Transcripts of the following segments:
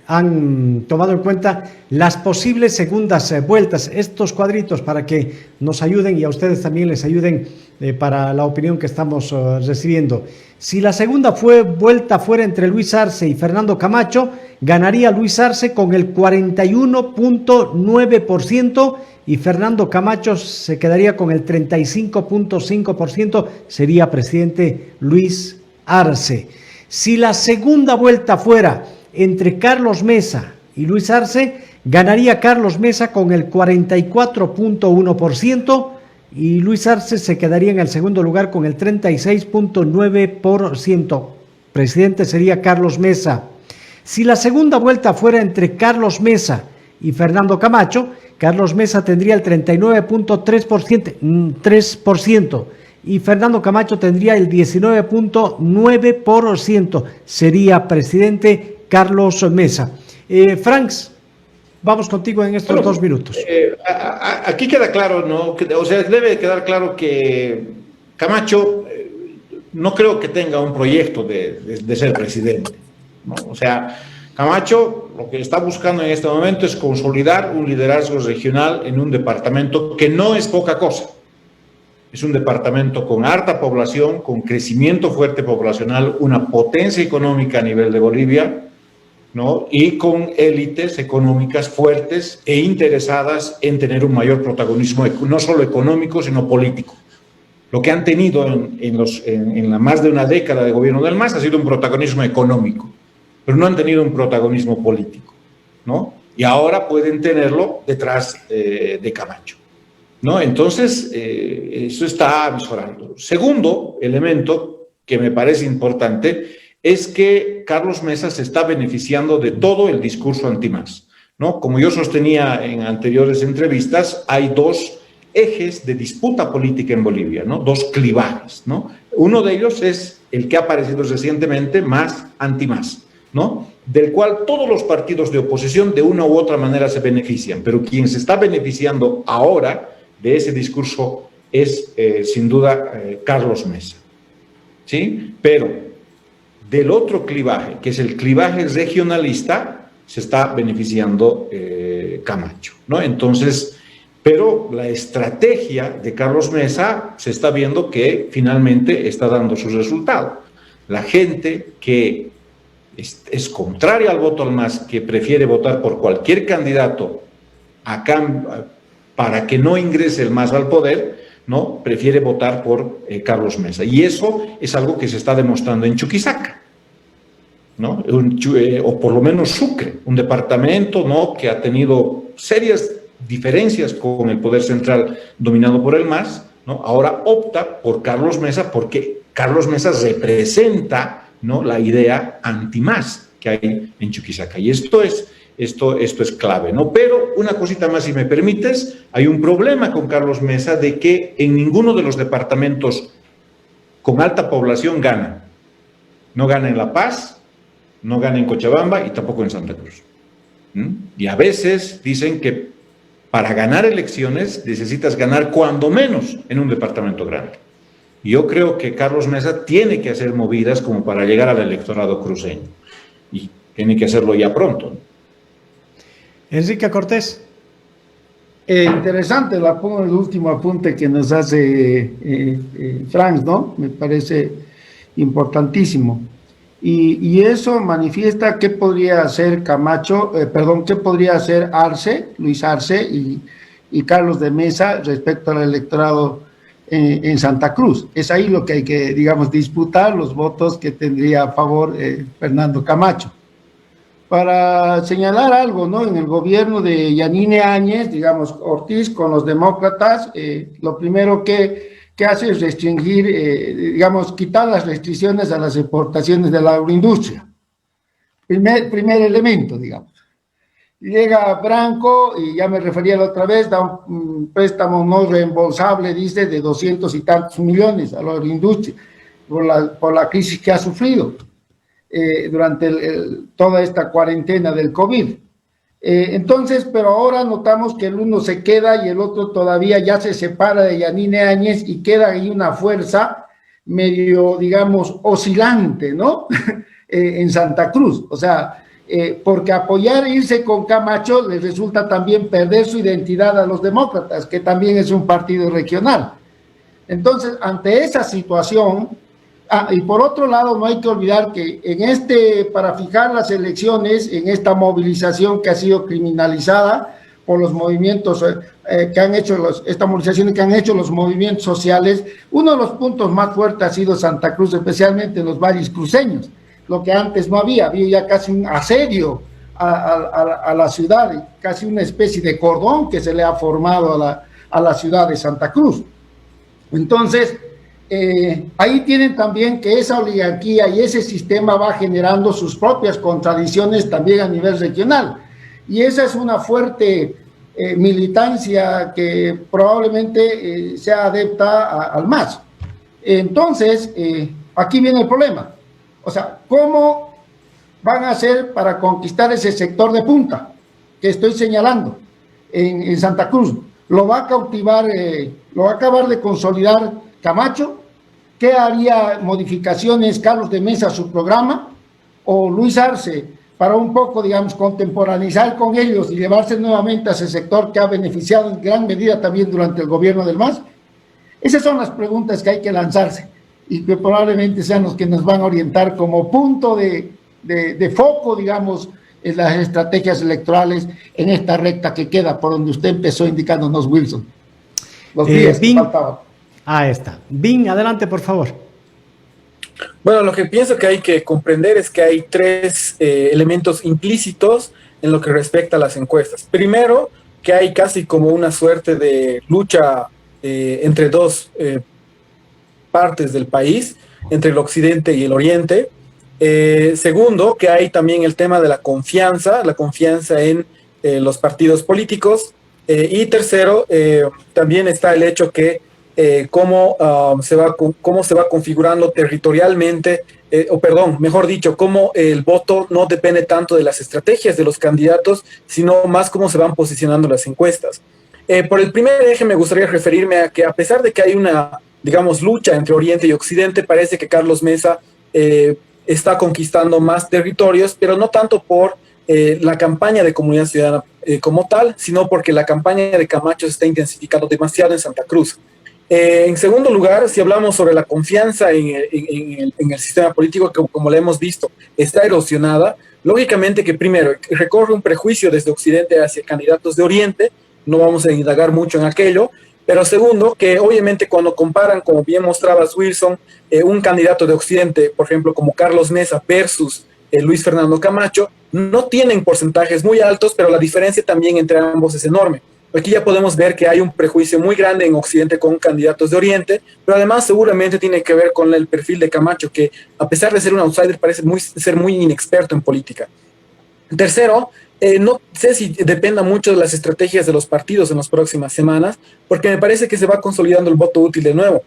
han tomado en cuenta las posibles segundas vueltas. Estos cuadritos para que nos ayuden y a ustedes también les ayuden para la opinión que estamos recibiendo. Si la segunda vuelta fuera entre Luis Arce y Fernando Camacho, ganaría Luis Arce con el 41.9% y Fernando Camacho se quedaría con el 35.5%, sería presidente Luis Arce. Si la segunda vuelta fuera entre Carlos Mesa y Luis Arce, ganaría Carlos Mesa con el 44.1% y Luis Arce se quedaría en el segundo lugar con el 36.9%. Presidente sería Carlos Mesa. Si la segunda vuelta fuera entre Carlos Mesa y Fernando Camacho, Carlos Mesa tendría el 39.3% y Fernando Camacho tendría el 19.9%. Sería presidente Carlos Mesa. Franks, vamos contigo en estos 2 minutos. Aquí queda claro, ¿no? O sea, debe quedar claro que Camacho no creo que tenga un proyecto de ser presidente, ¿no? O sea, Camacho lo que está buscando en este momento es consolidar un liderazgo regional en un departamento que no es poca cosa. Es un departamento con harta población, con crecimiento fuerte poblacional, una potencia económica a nivel de Bolivia, ¿no? Y con élites económicas fuertes e interesadas en tener un mayor protagonismo, no solo económico, sino político. Lo que han tenido en la más de una década de gobierno del MAS ha sido un protagonismo económico, pero no han tenido un protagonismo político, ¿no? Y ahora pueden tenerlo detrás de Camacho, ¿no? Entonces, eso está avisorando. Segundo elemento que me parece importante es que Carlos Mesa se está beneficiando de todo el discurso anti-MAS, ¿no? Como yo sostenía en anteriores entrevistas, hay 2 ejes de disputa política en Bolivia, ¿no? 2 clivajes, ¿no? Uno de ellos es el que ha aparecido recientemente, MAS anti-MAS, ¿no? Del cual todos los partidos de oposición de una u otra manera se benefician, pero quien se está beneficiando ahora de ese discurso es, sin duda, Carlos Mesa, ¿sí? Pero del otro clivaje, que es el clivaje regionalista, se está beneficiando Camacho, ¿no? Entonces, pero la estrategia de Carlos Mesa se está viendo que finalmente está dando su resultado. La gente que es contraria al voto al MAS, que prefiere votar por cualquier candidato para que no ingrese el MAS al poder, ¿no? Prefiere votar por Carlos Mesa. Y eso es algo que se está demostrando en Chuquisaca, ¿no? O por lo menos Sucre, un departamento, ¿no?, que ha tenido serias diferencias con el poder central dominado por el MAS, ¿no? Ahora opta por Carlos Mesa porque Carlos Mesa representa, ¿no?, la idea anti-MAS que hay en Chuquisaca. Y esto es clave, ¿no? Pero una cosita más, si me permites, hay un problema con Carlos Mesa de que en ninguno de los departamentos con alta población gana. No gana en La Paz, no gana en Cochabamba y tampoco en Santa Cruz. Y a veces dicen que para ganar elecciones necesitas ganar cuando menos en un departamento grande. Y yo creo que Carlos Mesa tiene que hacer movidas como para llegar al electorado cruceño. Y tiene que hacerlo ya pronto, ¿no? Enrique Cortés. Interesante el último apunte que nos hace Frank, ¿no? Me parece importantísimo. Y eso manifiesta qué podría hacer qué podría hacer Arce, Luis Arce y Carlos de Mesa respecto al electorado en Santa Cruz. Es ahí lo que hay que, digamos, disputar los votos que tendría a favor Fernando Camacho. Para señalar algo, ¿no? En el gobierno de Yanine Áñez, digamos, Ortiz con los demócratas, lo primero que hace es restringir, digamos, quitar las restricciones a las exportaciones de la agroindustria. Primer elemento, digamos. Llega Branco, y ya me refería la otra vez, da un préstamo no reembolsable, dice, de 200 y tantos millones a la agroindustria por la crisis que ha sufrido durante toda esta cuarentena del COVID. Entonces, pero ahora notamos que el uno se queda y el otro todavía ya se separa de Yanine Áñez y queda ahí una fuerza medio, digamos, oscilante, ¿no? En Santa Cruz. O sea, porque apoyar irse con Camacho les resulta también perder su identidad a los demócratas, que también es un partido regional. Entonces, ante esa situación, y por otro lado, no hay que olvidar que para fijar las elecciones, en esta movilización que ha sido criminalizada por los movimientos que han hecho, esta movilización que han hecho los movimientos sociales, uno de los puntos más fuertes ha sido Santa Cruz, especialmente en los valles cruceños, lo que antes no había ya casi un asedio a la ciudad, casi una especie de cordón que se le ha formado a la ciudad de Santa Cruz. Entonces, ahí tienen también que esa oligarquía y ese sistema va generando sus propias contradicciones también a nivel regional. Y esa es una fuerte militancia que probablemente sea adepta al MAS. Entonces, aquí viene el problema. O sea, ¿cómo van a hacer para conquistar ese sector de punta que estoy señalando en Santa Cruz? ¿Lo va a cautivar, lo va a acabar de consolidar Camacho? ¿Qué haría modificaciones Carlos de Mesa a su programa? ¿O Luis Arce para un poco, digamos, contemporaneizar con ellos y llevarse nuevamente a ese sector que ha beneficiado en gran medida también durante el gobierno del MAS? Esas son las preguntas que hay que lanzarse y que probablemente sean los que nos van a orientar como punto de foco, digamos, en las estrategias electorales en esta recta que queda por donde usted empezó indicándonos, Wilson. Los días que faltaban. Ahí está. Vin, adelante, por favor. Bueno, lo que pienso que hay que comprender es que hay tres elementos implícitos en lo que respecta a las encuestas. Primero, que hay casi como una suerte de lucha entre dos partes del país, entre el occidente y el oriente. Segundo, que hay también el tema de la confianza en los partidos políticos. Y tercero, también está el hecho que cómo se va configurando territorialmente, mejor dicho, cómo el voto no depende tanto de las estrategias de los candidatos, sino más cómo se van posicionando las encuestas. Por el primer eje me gustaría referirme a que a pesar de que hay una, digamos, lucha entre Oriente y Occidente, parece que Carlos Mesa está conquistando más territorios, pero no tanto por la campaña de Comunidad Ciudadana como tal, sino porque la campaña de Camacho se está intensificando demasiado en Santa Cruz. En segundo lugar, si hablamos sobre la confianza en el sistema político, que como lo hemos visto, está erosionada, lógicamente que primero recorre un prejuicio desde Occidente hacia candidatos de Oriente, no vamos a indagar mucho en aquello, pero segundo, que obviamente cuando comparan, como bien mostrabas Wilson, un candidato de Occidente, por ejemplo, como Carlos Mesa versus Luis Fernando Camacho, no tienen porcentajes muy altos, pero la diferencia también entre ambos es enorme. Aquí ya podemos ver que hay un prejuicio muy grande en Occidente con candidatos de Oriente, pero además seguramente tiene que ver con el perfil de Camacho, que a pesar de ser un outsider parece ser muy inexperto en política. Tercero, no sé si dependa mucho de las estrategias de los partidos en las próximas semanas, porque me parece que se va consolidando el voto útil de nuevo.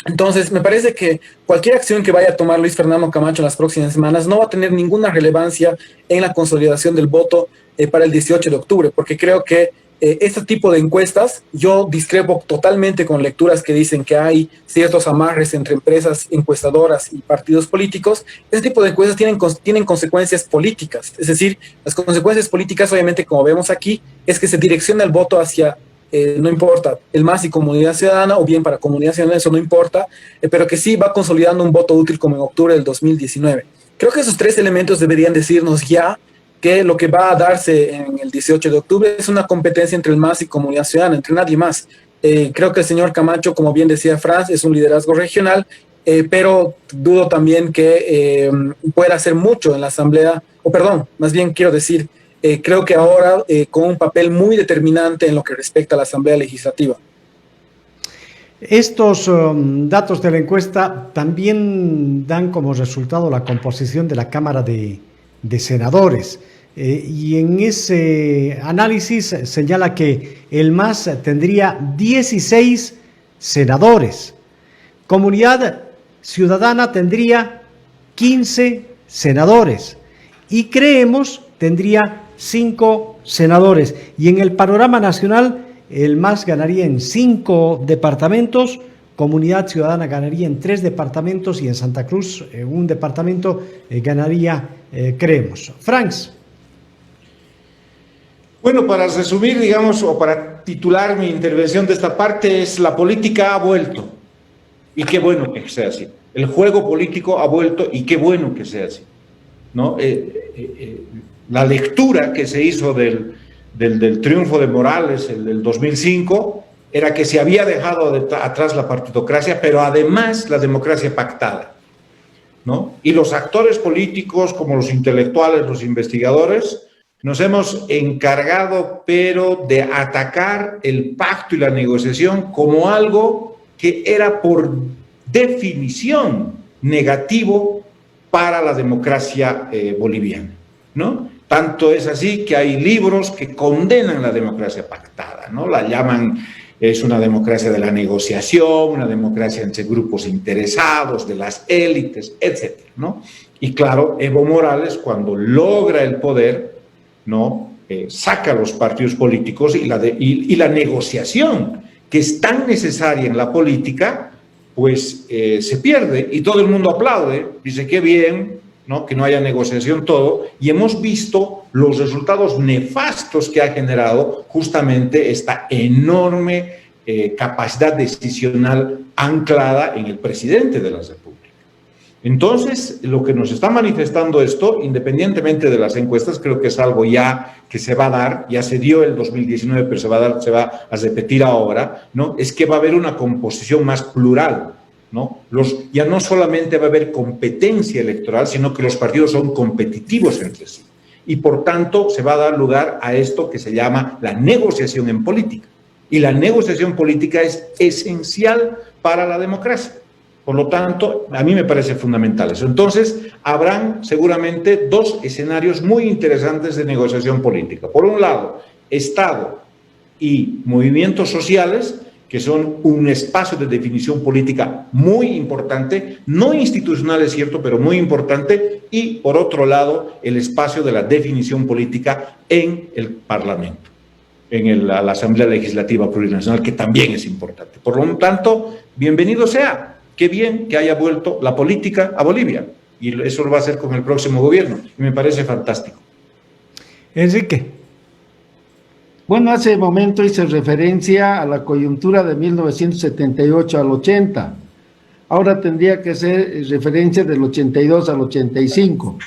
Entonces, me parece que cualquier acción que vaya a tomar Luis Fernando Camacho en las próximas semanas no va a tener ninguna relevancia en la consolidación del voto para el 18 de octubre, porque creo que este tipo de encuestas, yo discrepo totalmente con lecturas que dicen que hay ciertos amarres entre empresas encuestadoras y partidos políticos. Este tipo de encuestas tienen consecuencias políticas, es decir, las consecuencias políticas, obviamente, como vemos aquí, es que se direcciona el voto hacia, no importa, el MAS y Comunidad Ciudadana, o bien para Comunidad Ciudadana, eso no importa, pero que sí va consolidando un voto útil como en octubre del 2019. Creo que esos tres elementos deberían decirnos ya que lo que va a darse en el 18 de octubre es una competencia entre el MAS y Comunidad Ciudadana, entre nadie más. Creo que el señor Camacho, como bien decía Franz, es un liderazgo regional, pero dudo también que pueda hacer mucho en la Asamblea, más bien quiero decir, creo que ahora con un papel muy determinante en lo que respecta a la Asamblea Legislativa. Estos datos de la encuesta también dan como resultado la composición de la Cámara de Senadores. Y en ese análisis señala que el MAS tendría 16 senadores. Comunidad Ciudadana tendría 15 senadores. Y Creemos tendría 5 senadores. Y en el panorama nacional, el MAS ganaría en 5 departamentos, Comunidad Ciudadana ganaría en 3 departamentos y en Santa Cruz, un departamento, ganaría creemos. Franz. Bueno, para resumir, digamos, o para titular mi intervención de esta parte, es la política ha vuelto. Y qué bueno que sea así. El juego político ha vuelto y qué bueno que sea así, ¿no? La lectura que se hizo del triunfo de Morales, el del 2005, era que se había dejado atrás la partidocracia, pero además la democracia pactada, ¿no? Y los actores políticos, como los intelectuales, los investigadores, nos hemos encargado, pero de atacar el pacto y la negociación como algo que era por definición negativo para la democracia boliviana, ¿no? Tanto es así que hay libros que condenan la democracia pactada, ¿no? La llaman, es una democracia de la negociación, una democracia entre grupos interesados, de las élites, etcétera, ¿no? Y claro, Evo Morales, cuando logra el poder, ¿no? Saca a los partidos políticos y la negociación que es tan necesaria en la política, pues se pierde y todo el mundo aplaude, dice qué bien, ¿no? Que no haya negociación todo, y hemos visto los resultados nefastos que ha generado justamente esta enorme capacidad decisional anclada en el presidente de la República. Entonces, lo que nos está manifestando esto, independientemente de las encuestas, creo que es algo ya que se va a dar, ya se dio el 2019, pero se va a repetir ahora, ¿no? Es que va a haber una composición más plural, ¿no? Ya no solamente va a haber competencia electoral, sino que los partidos son competitivos entre sí. Y por tanto, se va a dar lugar a esto que se llama la negociación en política. Y la negociación política es esencial para la democracia. Por lo tanto, a mí me parece fundamental eso. Entonces, habrán seguramente dos escenarios muy interesantes de negociación política. Por un lado, Estado y movimientos sociales, que son un espacio de definición política muy importante, no institucional es cierto, pero muy importante, y por otro lado, el espacio de la definición política en el Parlamento, en la Asamblea Legislativa Plurinacional, que también es importante. Por lo tanto, bienvenido sea. Qué bien que haya vuelto la política a Bolivia, y eso lo va a hacer con el próximo gobierno, y me parece fantástico. Enrique. Bueno, hace momento hice referencia a la coyuntura de 1978 al 80. Ahora tendría que ser referencia del 82 al 85.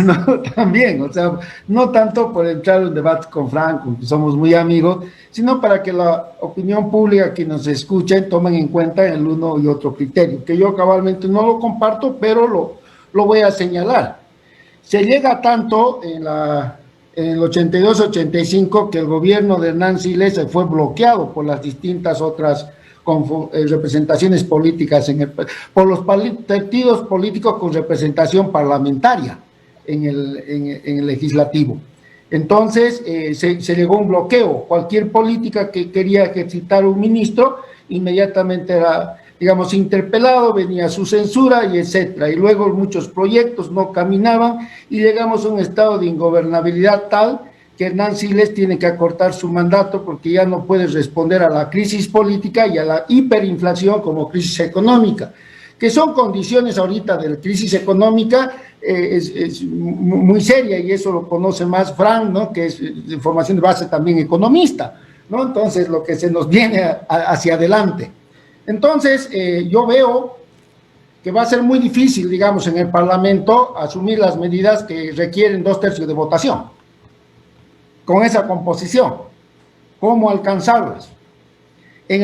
No, también, o sea, no tanto por entrar en debate con Franco, que somos muy amigos, sino para que la opinión pública que nos escuchen tomen en cuenta el uno y otro criterio, que yo cabalmente no lo comparto, pero lo voy a señalar. Se llega tanto en el 82-85 que el gobierno de Hernán Siles se fue bloqueado por las distintas otras representaciones políticas, por los partidos políticos con representación parlamentaria en el legislativo. Entonces se llegó a un bloqueo. Cualquier política que quería ejercitar un ministro inmediatamente era, digamos, interpelado, venía su censura y etcétera. Y luego muchos proyectos no caminaban y llegamos a un estado de ingobernabilidad tal que Hernán Siles tiene que acortar su mandato porque ya no puede responder a la crisis política y a la hiperinflación como crisis económica, que son condiciones ahorita de la crisis económica, es muy seria, y eso lo conoce más Frank, ¿no? Que es de formación de base también economista, ¿no? Entonces, lo que se nos viene hacia adelante. Entonces, yo veo que va a ser muy difícil, digamos, en el Parlamento asumir las medidas que requieren 2/3 de votación. Con esa composición, ¿cómo alcanzarlas? En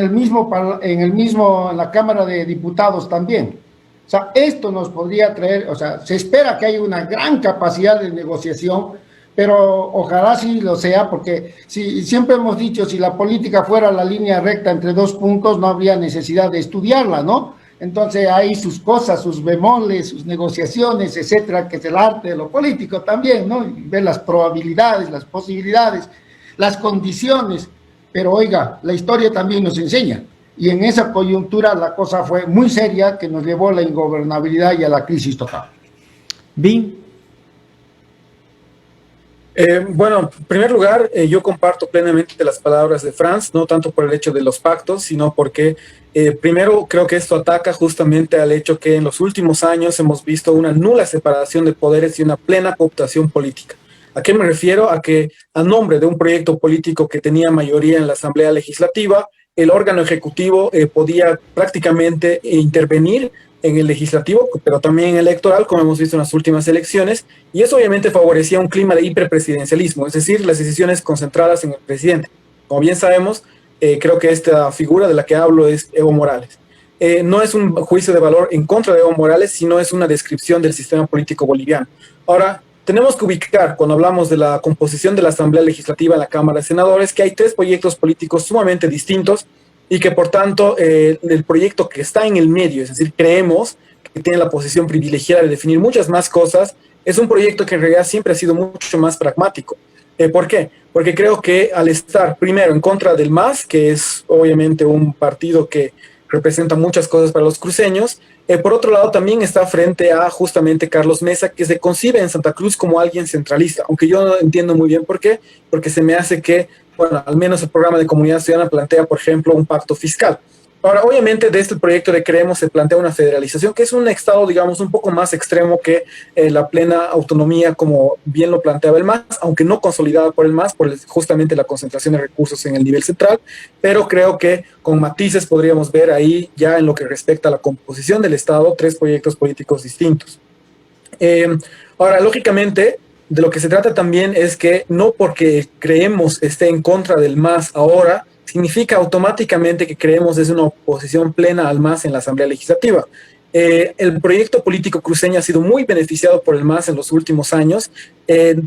la Cámara de Diputados también. O sea, esto nos podría traer, o sea, se espera que haya una gran capacidad de negociación, pero ojalá sí lo sea, porque siempre hemos dicho, si la política fuera la línea recta entre dos puntos, no habría necesidad de estudiarla, ¿no? Entonces hay sus cosas, sus bemoles, sus negociaciones, etcétera, que es el arte de lo político también, ¿no? Y ver las probabilidades, las posibilidades, las condiciones. Pero oiga, la historia también nos enseña, y en esa coyuntura la cosa fue muy seria, que nos llevó a la ingobernabilidad y a la crisis total. Bin. Bueno, en primer lugar, yo comparto plenamente las palabras de Franz, no tanto por el hecho de los pactos, sino porque Primero, creo que esto ataca justamente al hecho que en los últimos años hemos visto una nula separación de poderes y una plena cooptación política. ¿A qué me refiero? A que a nombre de un proyecto político que tenía mayoría en la Asamblea Legislativa, el órgano ejecutivo podía prácticamente intervenir en el legislativo, pero también en el electoral, como hemos visto en las últimas elecciones, y eso obviamente favorecía un clima de hiperpresidencialismo, es decir, las decisiones concentradas en el presidente. Como bien sabemos, creo que esta figura de la que hablo es Evo Morales. No es un juicio de valor en contra de Evo Morales, sino es una descripción del sistema político boliviano. Ahora, tenemos que ubicar, cuando hablamos de la composición de la Asamblea Legislativa en la Cámara de Senadores, que hay tres proyectos políticos sumamente distintos y que, por tanto, el proyecto que está en el medio, es decir, creemos que tiene la posición privilegiada de definir muchas más cosas, es un proyecto que en realidad siempre ha sido mucho más pragmático. ¿Por qué? Porque creo que al estar primero en contra del MAS, que es obviamente un partido que representa muchas cosas para los cruceños, por otro lado también está frente a justamente Carlos Mesa, que se concibe en Santa Cruz como alguien centralista, aunque yo no entiendo muy bien por qué, porque se me hace que, bueno, al menos el programa de Comunidad Ciudadana plantea, por ejemplo, un pacto fiscal. Ahora, obviamente, de este proyecto de Creemos se plantea una federalización, que es un estado, digamos, un poco más extremo que la plena autonomía, como bien lo planteaba el MAS, aunque no consolidada por el MAS, por justamente la concentración de recursos en el nivel central, pero creo que con matices podríamos ver ahí, ya en lo que respecta a la composición del Estado, tres proyectos políticos distintos. Ahora, lógicamente, de lo que se trata también es que no porque Creemos esté en contra del MAS ahora, significa automáticamente que creemos es una oposición plena al MAS en la Asamblea Legislativa. El proyecto político cruceño ha sido muy beneficiado por el MAS en los últimos años.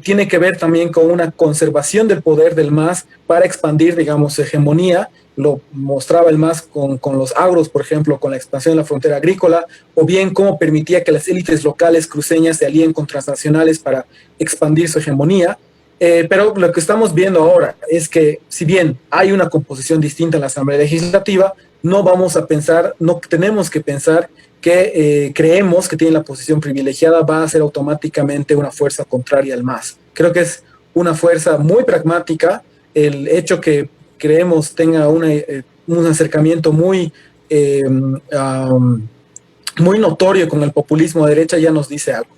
Tiene que ver también con una conservación del poder del MAS para expandir, digamos, su hegemonía. Lo mostraba el MAS con los agros, por ejemplo, con la expansión de la frontera agrícola, o bien cómo permitía que las élites locales cruceñas se alíen con transnacionales para expandir su hegemonía. Pero lo que estamos viendo ahora es que, si bien hay una composición distinta en la Asamblea Legislativa, no vamos a pensar, no tenemos que pensar que creemos que tiene la posición privilegiada, va a ser automáticamente una fuerza contraria al MAS. Creo que es una fuerza muy pragmática. El hecho que Creemos tenga un acercamiento muy notorio con el populismo de derecha ya nos dice algo.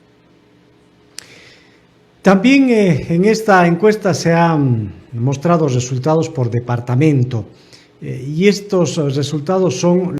También en esta encuesta se han mostrado resultados por departamento y estos resultados son